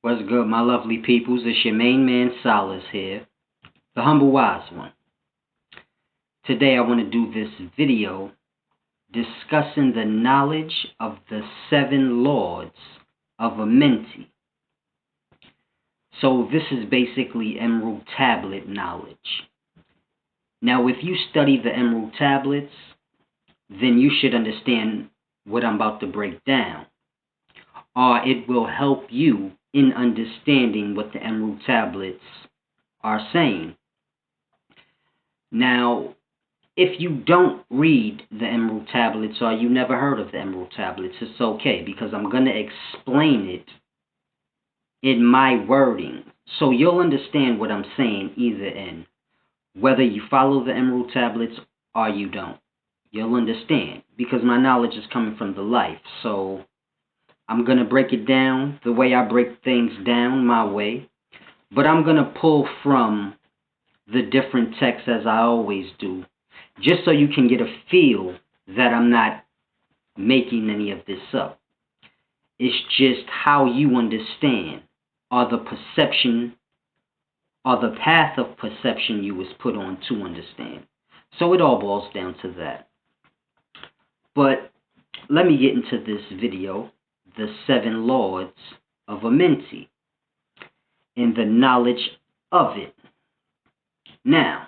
What's good, my lovely peoples? It's your main man, Solace here, the humble wise one. Today I want to do this video discussing the knowledge of the seven lords of Amentie. So this is basically Emerald Tablet knowledge. Now, if you study the Emerald Tablets, then you should understand what I'm about to break down, or it will help you in understanding what the Emerald Tablets are saying. Now, if you don't read the Emerald Tablets or you never heard of the Emerald Tablets, it's okay, because I'm going to explain it in my wording, so you'll understand what I'm saying either in whether you follow the Emerald Tablets or you don't. You'll understand, because my knowledge is coming from the life, so I'm going to break it down the way I break things down, my way. But I'm going to pull from the different texts as I always do, just so you can get a feel that I'm not making any of this up. It's just how you understand, or the perception, or the path of perception you was put on to understand. So it all boils down to that. But let me get into this video, the seven lords of Amentie, and the knowledge of it. Now,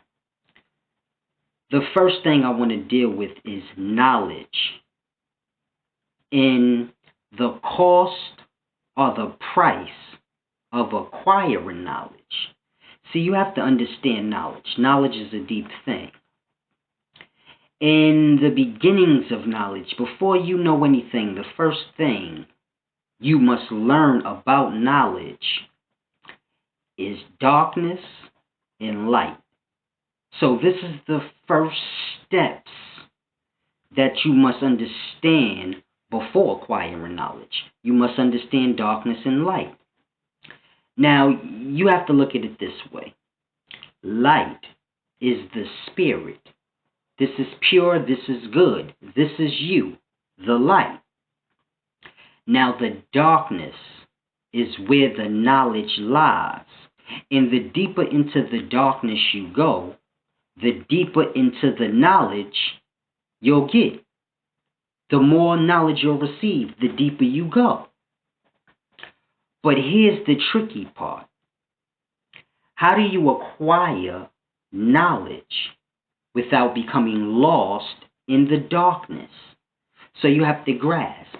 the first thing I want to deal with is knowledge, and the cost or the price of acquiring knowledge. See, you have to understand knowledge. Knowledge is a deep thing. In the beginnings of knowledge, before you know anything, the first thing you must learn about knowledge is darkness and light. So this is the first steps that you must understand before acquiring knowledge. You must understand darkness and light. Now, you have to look at it this way. Light is the spirit. This is pure, this is good. This is you, the light. Now, the darkness is where the knowledge lies. And the deeper into the darkness you go, the deeper into the knowledge you'll get. The more knowledge you'll receive, the deeper you go. But here's the tricky part. How do you acquire knowledge without becoming lost in the darkness? So you have to grasp.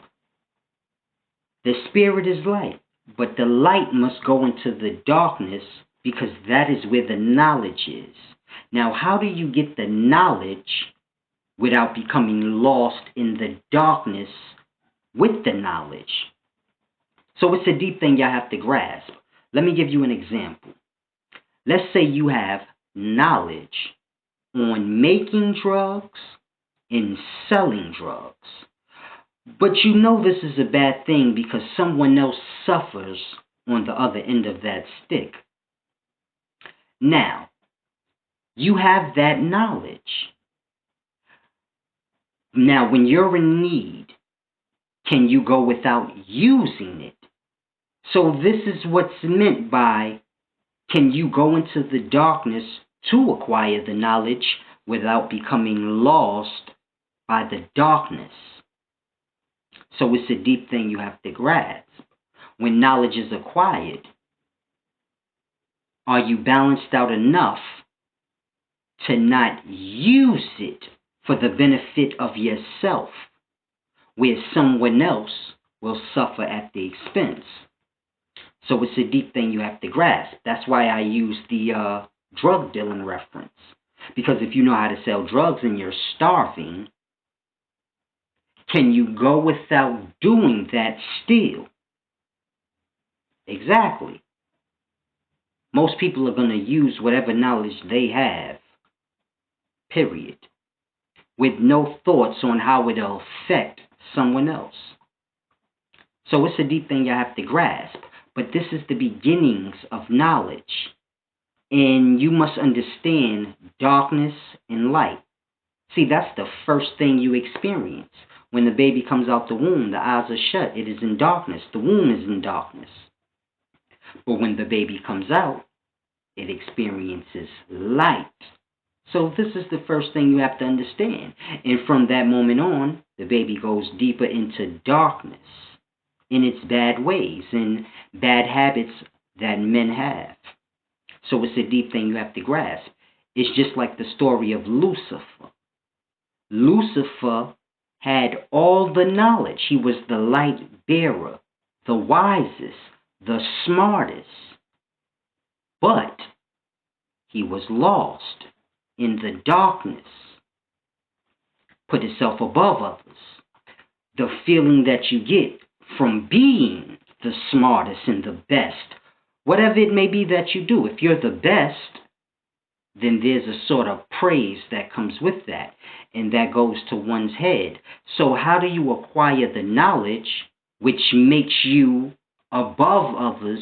The spirit is light, but the light must go into the darkness, because that is where the knowledge is. Now, how do you get the knowledge without becoming lost in the darkness with the knowledge? So it's a deep thing you have to grasp. Let me give you an example. Let's say you have knowledge on making drugs and selling drugs, but you know this is a bad thing because someone else suffers on the other end of that stick. Now, you have that knowledge. Now, when you're in need, can you go without using it? So this is what's meant by, can you go into the darkness to acquire the knowledge without becoming lost by the darkness? So it's a deep thing you have to grasp. When knowledge is acquired, are you balanced out enough to not use it for the benefit of yourself, where someone else will suffer at the expense? So it's a deep thing you have to grasp. That's why I use the drug dealing reference. Because if you know how to sell drugs and you're starving, can you go without doing that still? Exactly. Most people are going to use whatever knowledge they have, period, with no thoughts on how it'll affect someone else. So it's a deep thing you have to grasp. But this is the beginnings of knowledge. And you must understand darkness and light. See, that's the first thing you experience. When the baby comes out the womb, the eyes are shut. It is in darkness. The womb is in darkness. But when the baby comes out, it experiences light. So this is the first thing you have to understand. And from that moment on, the baby goes deeper into darkness in its bad ways and bad habits that men have. So it's a deep thing you have to grasp. It's just like the story of Lucifer. Lucifer had all the knowledge. He was the light bearer, the wisest, the smartest. But he was lost in the darkness, put himself above others. The feeling that you get from being the smartest and the best, whatever it may be that you do, if you're the best, then there's a sort of praise that comes with that, and that goes to one's head. So how do you acquire the knowledge which makes you above others,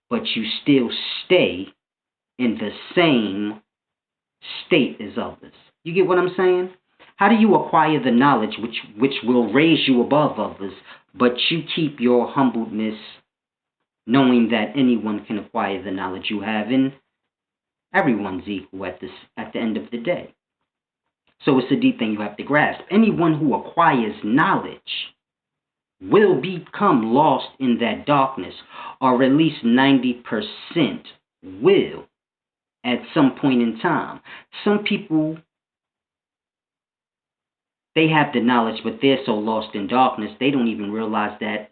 but you still stay in the same state as others? You get what I'm saying? How do you acquire the knowledge which will raise you above others, but you keep your humbleness, knowing that anyone can acquire the knowledge you have, and everyone's equal at the end of the day? So it's a deep thing you have to grasp. Anyone who acquires knowledge will become lost in that darkness, or at least 90% will at some point in time. Some people, they have the knowledge, but they're so lost in darkness, they don't even realize that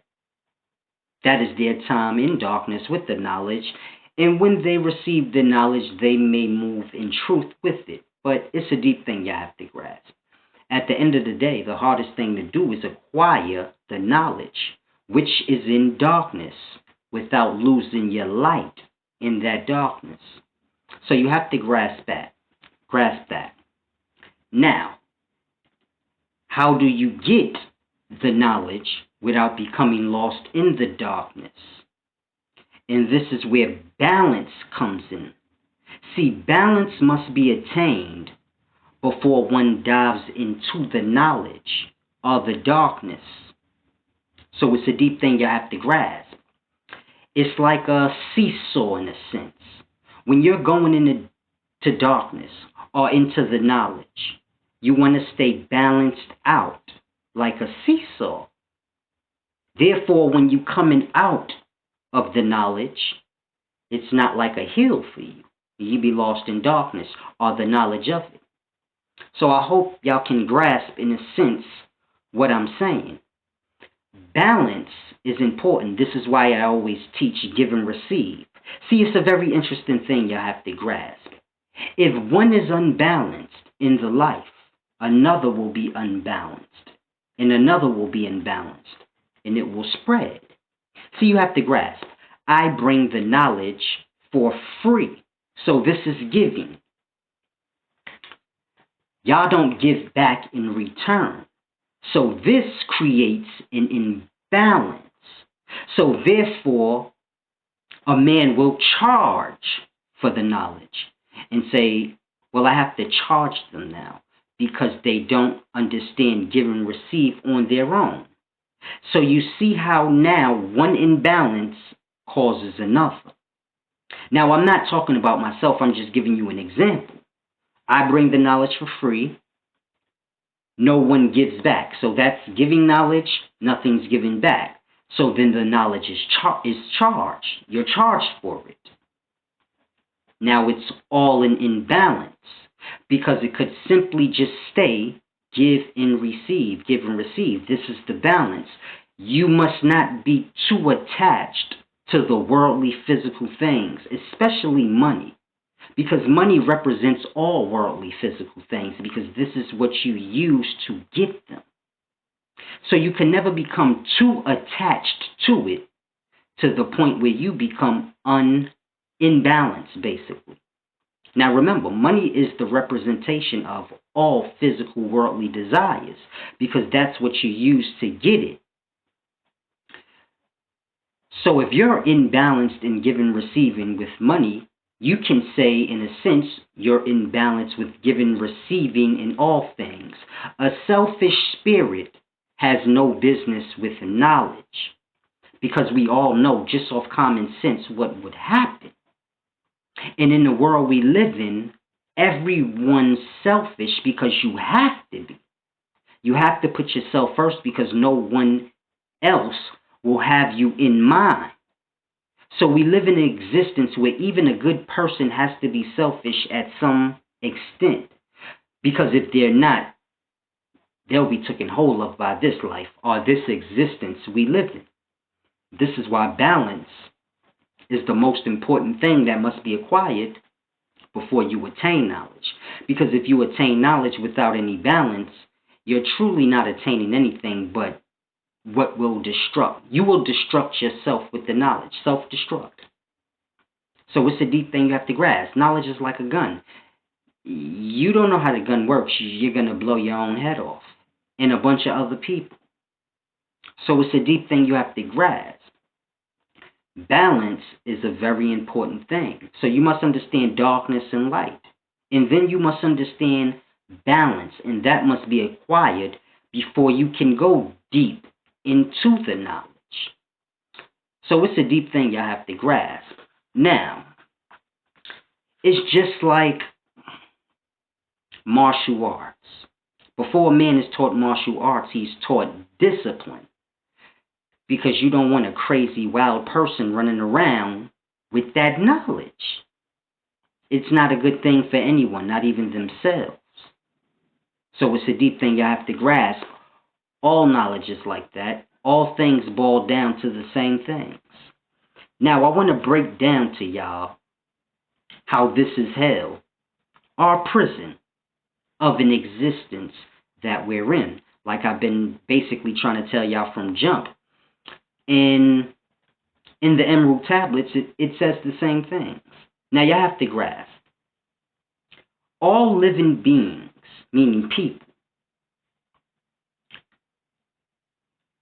that is their time in darkness with the knowledge. And when they receive the knowledge, they may move in truth with it. But it's a deep thing you have to grasp. At the end of the day, the hardest thing to do is acquire the knowledge, which is in darkness, without losing your light in that darkness. So you have to grasp that. Now, how do you get the knowledge without becoming lost in the darkness? And this is where balance comes in. See, balance must be attained before one dives into the knowledge or the darkness. So it's a deep thing you have to grasp. It's like a seesaw in a sense. When you're going into darkness or into the knowledge, you want to stay balanced out like a seesaw. Therefore, when you're coming out of the knowledge, it's not like a hill for you. You be lost in darkness or the knowledge of it. So I hope y'all can grasp, in a sense, what I'm saying. Balance is important. This is why I always teach give and receive. See, it's a very interesting thing you have to grasp. If one is unbalanced in the life, another will be unbalanced, and another will be imbalanced, and it will spread. See, you have to grasp. I bring the knowledge for free. So this is giving. Y'all don't give back in return. So this creates an imbalance. So therefore, a man will charge for the knowledge and say, well, I have to charge them now because they don't understand give and receive on their own. So you see how now one imbalance causes another. Now, I'm not talking about myself. I'm just giving you an example. I bring the knowledge for free. No one gives back. So that's giving knowledge. Nothing's given back. So then the knowledge is charged. You're charged for it. Now it's all in imbalance because it could simply just stay give and receive, give and receive. This is the balance. You must not be too attached to the worldly physical things, especially money, because money represents all worldly physical things, because this is what you use to get them. So you can never become too attached to it to the point where you become imbalanced, basically. Now remember, money is the representation of all physical worldly desires, because that's what you use to get it. So if you're imbalanced in giving receiving with money, you can say, in a sense, you're in balance with giving receiving in all things. A selfish spirit has no business with knowledge, because we all know just off common sense what would happen. And in the world we live in, everyone's selfish because you have to be. You have to put yourself first because no one else will have you in mind. So we live in an existence where even a good person has to be selfish at some extent. Because if they're not, they'll be taken hold of by this life or this existence we live in. This is why balance is the most important thing that must be acquired before you attain knowledge. Because if you attain knowledge without any balance, you're truly not attaining anything but what will destruct. You will destruct yourself with the knowledge. Self-destruct. So it's a deep thing you have to grasp. Knowledge is like a gun. You don't know how the gun works. You're going to blow your own head off. And a bunch of other people. So it's a deep thing you have to grasp. Balance is a very important thing. So you must understand darkness and light. And then you must understand balance. And that must be acquired before you can go deep into the knowledge. So it's a deep thing you have to grasp. Now, it's just like martial arts. Before a man is taught martial arts, he's taught discipline. Because you don't want a crazy, wild person running around with that knowledge. It's not a good thing for anyone, not even themselves. So it's a deep thing you have to grasp. All knowledge is like that. All things boil down to the same things. Now, I want to break down to y'all how this is hell, our prison of an existence that we're in. Like I've been basically trying to tell y'all from jump. In the Emerald Tablets, it says the same things. Now, you have to grasp. All living beings, meaning people,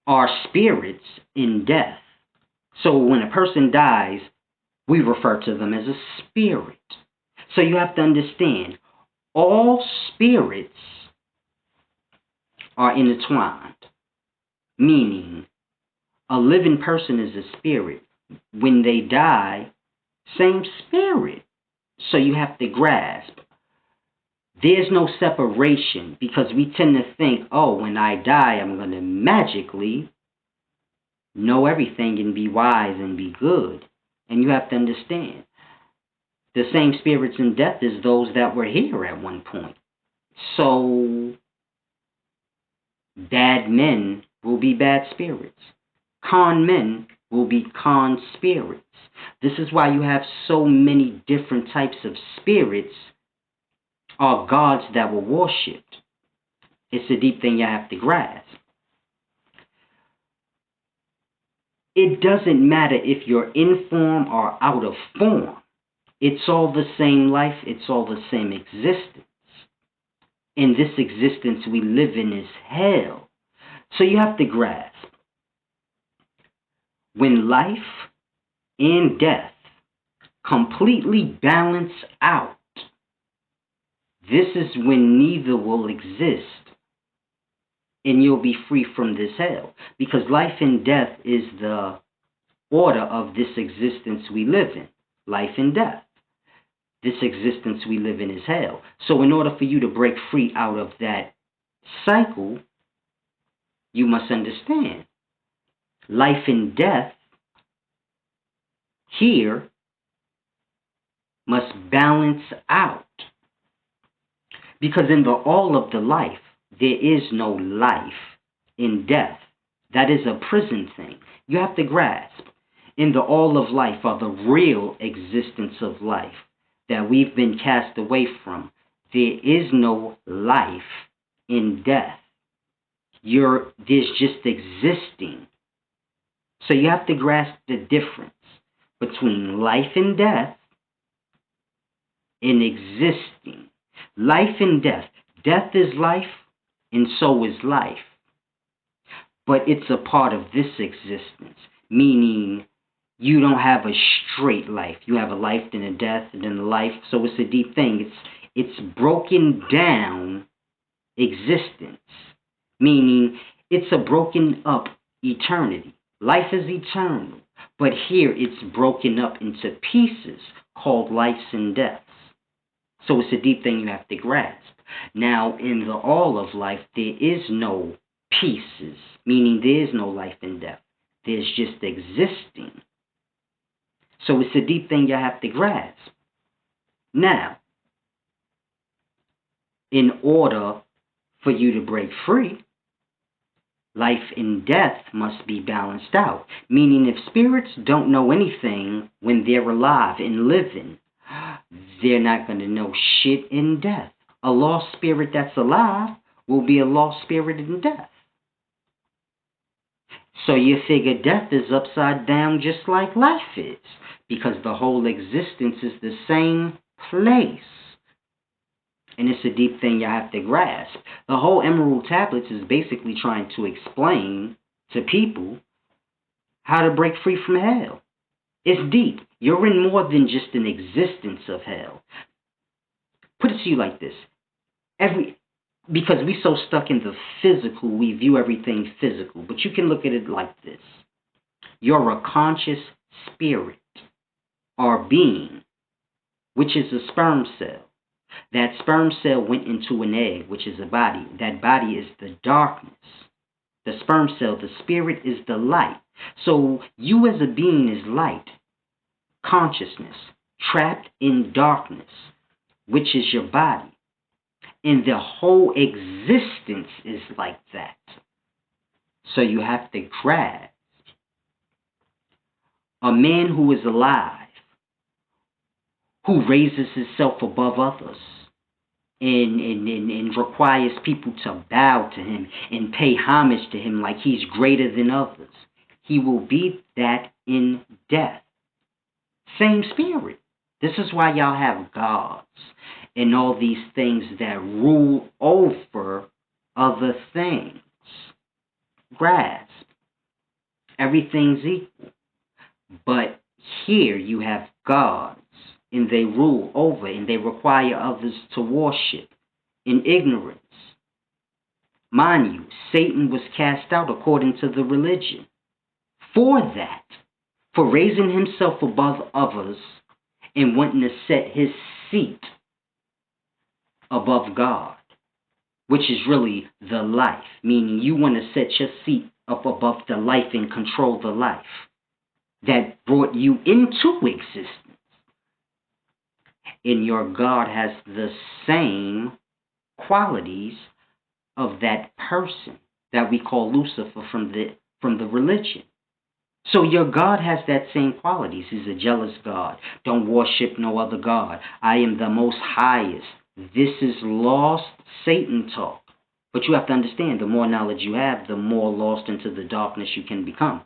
are spirits in death. So when a person dies, we refer to them as a spirit. So you have to understand, all spirits are intertwined, meaning a living person is a spirit. When they die, same spirit. So you have to grasp. There's no separation because we tend to think, oh, when I die, I'm going to magically know everything and be wise and be good. And you have to understand, the same spirits in death as those that were here at one point. So bad men will be bad spirits. Con men will be con spirits. This is why you have so many different types of spirits or gods that were worshipped. It's a deep thing you have to grasp. It doesn't matter if you're in form or out of form. It's all the same life. It's all the same existence. And this existence we live in is hell. So you have to grasp. When life and death completely balance out, this is when neither will exist. And you'll be free from this hell. Because life and death is the order of this existence we live in. Life and death. This existence we live in is hell. So in order for you to break free out of that cycle, you must understand. Life and death here must balance out. Because in the all of the life, there is no life in death. That is a prison thing. You have to grasp. In the all of life are the real existence of life that we've been cast away from. There is no life in death. There's just existing. So you have to grasp the difference between life and death and existing. Life and death. Death is life, and so is life. But it's a part of this existence, meaning you don't have a straight life. You have a life, then a death, and then a life. So it's a deep thing. It's broken down existence, meaning it's a broken up eternity. Life is eternal, but here it's broken up into pieces called lives and deaths. So it's a deep thing you have to grasp. Now, in the all of life, there is no pieces, meaning there is no life and death. There's just existing. So it's a deep thing you have to grasp. Now, in order for you to break free, life and death must be balanced out. Meaning, if spirits don't know anything when they're alive and living, they're not going to know shit in death. A lost spirit that's alive will be a lost spirit in death. So you figure death is upside down just like life is, because the whole existence is the same place. And it's a deep thing you have to grasp. The whole Emerald Tablets is basically trying to explain to people how to break free from hell. It's deep. You're in more than just an existence of hell. Put it to you like this. Because we're so stuck in the physical, we view everything physical. But you can look at it like this. You're a conscious spirit or being, which is a sperm cell. That sperm cell went into an egg, which is a body. That body is the darkness. The sperm cell, the spirit, is the light. So you as a being is light, consciousness, trapped in darkness, which is your body. And the whole existence is like that. So you have to grasp. A man who is alive, who raises himself above others, and requires people to bow to him and pay homage to him like he's greater than others, he will be that in death. Same spirit. This is why y'all have gods and all these things that rule over other things. Grasp. Everything's equal. But here you have gods, and they rule over, and they require others to worship in ignorance. Mind you, Satan was cast out according to the religion. For that, for raising himself above others and wanting to set his seat above God, which is really the life, meaning you want to set your seat up above the life and control the life that brought you into existence. And your God has the same qualities of that person that we call Lucifer from the religion. So your God has that same qualities. He's a jealous God. Don't worship no other God. I am the most highest. This is lost Satan talk. But you have to understand, the more knowledge you have, the more lost into the darkness you can become.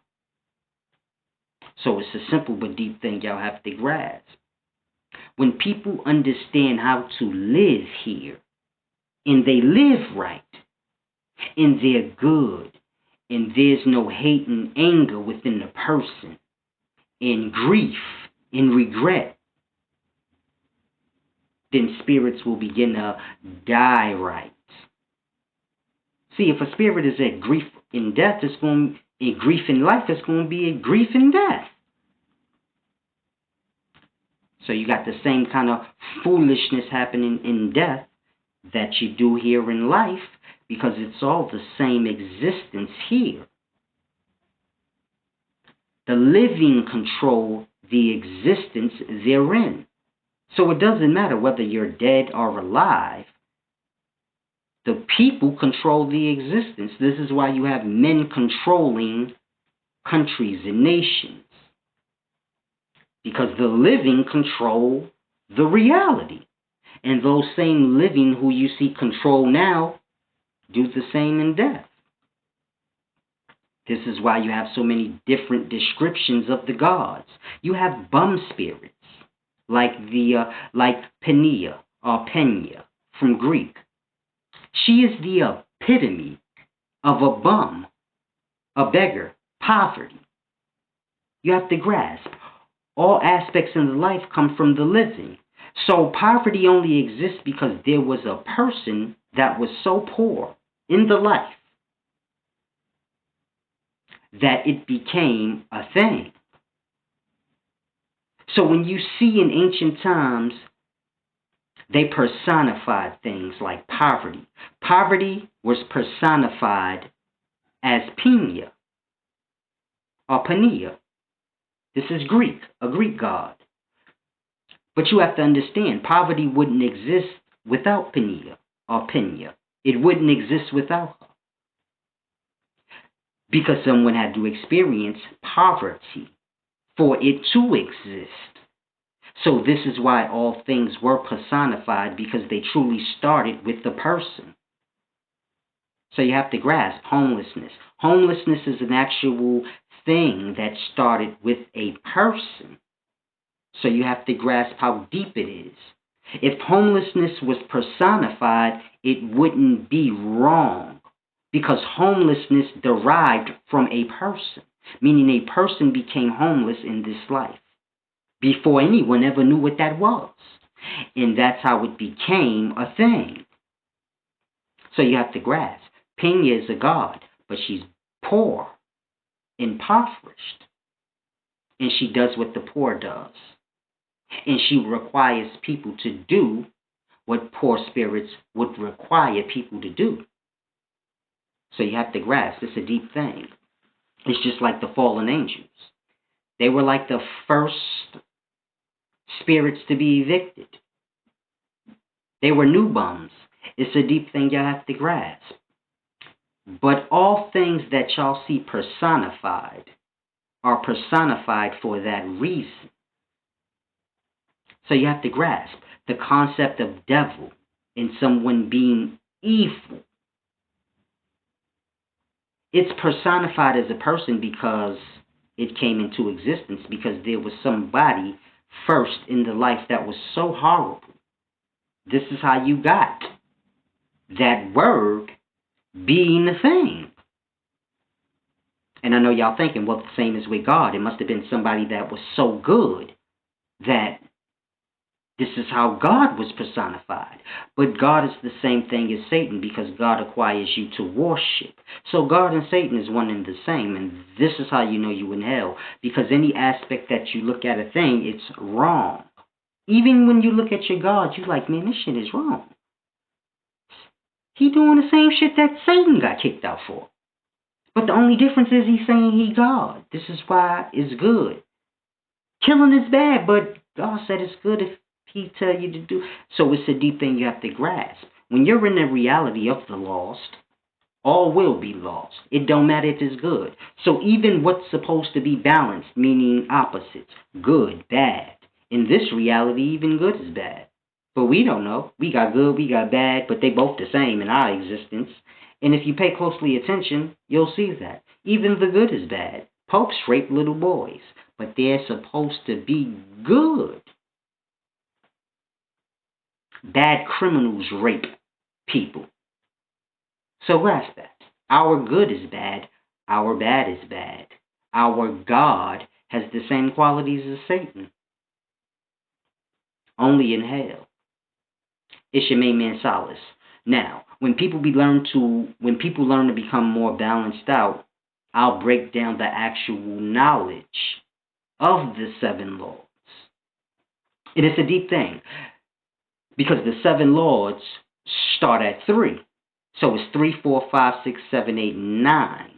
So it's a simple but deep thing y'all have to grasp. When people understand how to live here, and they live right, and they're good, and there's no hate and anger within the person, and grief and regret, then spirits will begin to die right. See, if a spirit is at grief in death, it's going to be grief in life, it's going to be a grief in death. So you got the same kind of foolishness happening in death that you do here in life, because it's all the same existence here. The living control the existence therein. So it doesn't matter whether you're dead or alive. The people control the existence. This is why you have men controlling countries and nations. Because the living control the reality. And those same living who you see control now do the same in death. This is why you have so many different descriptions of the gods. You have bum spirits, like Penia or Penia from Greek. She is the epitome of a bum, a beggar, poverty. You have to grasp. All aspects in life come from the living. So poverty only exists because there was a person that was so poor in the life that it became a thing. So when you see in ancient times, they personified things like poverty. Poverty was personified as Penia or Pania. This is Greek, a Greek god. But you have to understand, poverty wouldn't exist without Penia or Penia. It wouldn't exist without her. Because someone had to experience poverty for it to exist. So this is why all things were personified, because they truly started with the person. So you have to grasp homelessness. Homelessness is an actual thing that started with a person. So you have to grasp how deep it is. If homelessness was personified, it wouldn't be wrong, because homelessness derived from a person, meaning a person became homeless in this life before anyone ever knew what that was. And that's how it became a thing. So you have to grasp, Pena is a god, but she's poor, impoverished, and she does what the poor does. And she requires people to do what poor spirits would require people to do. So you have to grasp, it's a deep thing. It's just like the fallen angels. They were like the first spirits to be evicted. They were new bums. It's a deep thing y'all have to grasp. But all things that y'all see personified are personified for that reason. So you have to grasp the concept of devil and someone being evil. It's personified as a person because it came into existence, because there was somebody first in the life that was so horrible. This is how you got that word being a thing. And I know y'all thinking, well, the same as with God. It must have been somebody that was so good that this is how God was personified. But God is the same thing as Satan, because God requires you to worship. So God and Satan is one and the same. And this is how you know you in hell. Because any aspect that you look at a thing, it's wrong. Even when you look at your God, you're like, man, this shit is wrong. He doing the same shit that Satan got kicked out for. But the only difference is he's saying he God. This is why it's good. Killing is bad, but God said it's good if he tell you to do. So it's a deep thing you have to grasp. When you're in the reality of the lost, all will be lost. It don't matter if it's good. So even what's supposed to be balanced, meaning opposites, good, bad, in this reality, even good is bad. But we don't know. We got good, we got bad, but they both the same in our existence. And if you pay closely attention, you'll see that. Even the good is bad. Popes rape little boys, but they're supposed to be good. Bad criminals rape people. So grasp that. Our good is bad. Our bad is bad. Our God has the same qualities as Satan, only in hell. It's your main man Solace. Now, when people learn to become more balanced out, I'll break down the actual knowledge of the seven lords. And it's a deep thing, because the seven lords start at 3. So it's 3, 4, 5, 6, 7, 8, 9.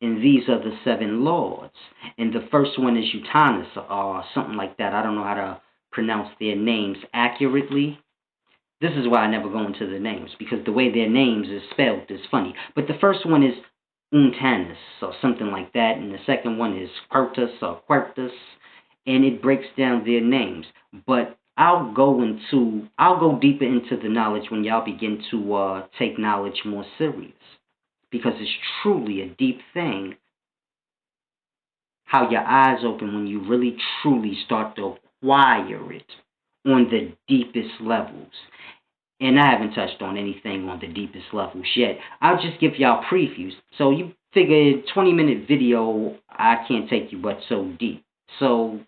And these are the seven lords. And the first one is Uranus or something like that. I don't know how to pronounce their names accurately. This is why I never go into the names, because the way their names is spelled is funny. But the first one is Uranus or something like that. And the second one is Quertus or Quertus. And it breaks down their names. But I'll go deeper into the knowledge when y'all begin to take knowledge more serious, because it's truly a deep thing. How your eyes open when you really truly start to acquire it on the deepest levels. And I haven't touched on anything on the deepest levels yet. I'll just give y'all previews. So you figure 20-minute video, I can't take you but so deep. So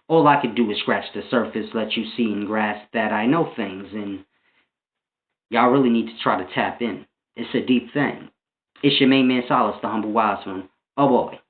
all I could do is scratch the surface, let you see and grasp that I know things, and y'all really need to try to tap in. It's a deep thing. It's your main man Solace, the humble wise one. Oh boy.